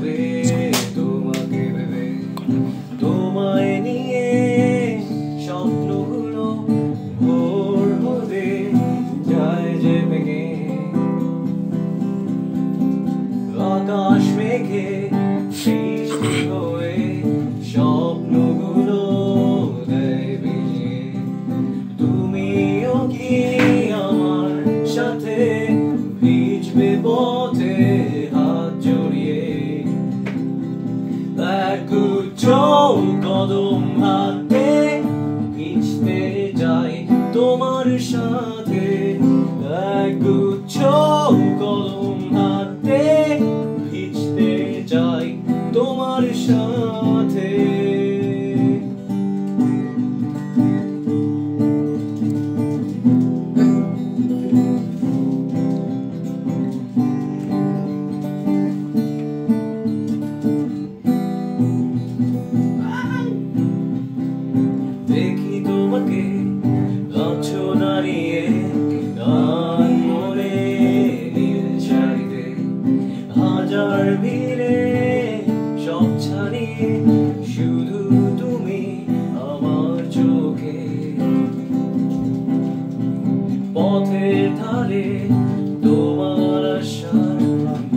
হবে তোমাকে ভেবে, তোমায় নিয়ে স্বপ্নগুলো ভোর হতে যায় যে ভেঙে। আকাশ মেঘে বৃষ্টি হয়ে স্বপ্নগুলো দেয় ভিজিয়ে। তুমিও কি আমার সাথে ভিজবে পথে হাত জড়িয়ে? একগুচ্ছ কদম হাতে ভিজতে যাই তোমার সাথে, একগুচ্ছ কদম হাতে ভিজতে যাই তোমার সাথে। দেখি তোমাকে আছো দাঁড়িয়ে গান মনে নীল শাড়িতে, হাজার ভিড়ে সব ছাড়িয়ে শুধু তুমি আমার চোখে। পথের ধারে তোমার আশার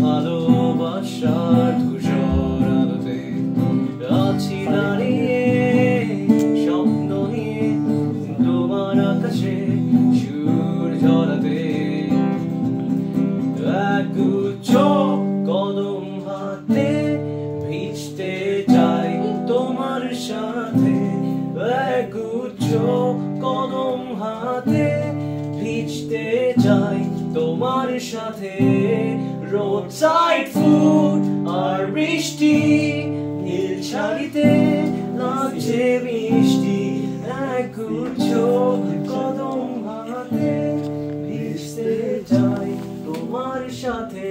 ভালোবাসার ধূসর আলোতে আছি দাঁড়িয়ে স্বপ্ন নিয়ে তোমার আকাশে সুর ঝরাতে। একগুচ্ছ কদম হাতে ভিজতে যাই তোমার সাথে, একগুচ্ছ কদম হাতে ভিজতে যাই তোমার সাথে। রোড সাইড ফুড আর বৃষ্টি নীল শাড়িতে লাগছে মিষ্টি, একগুচ্ছ কদম হাতে ভিজতে যাই তোমার সাথে।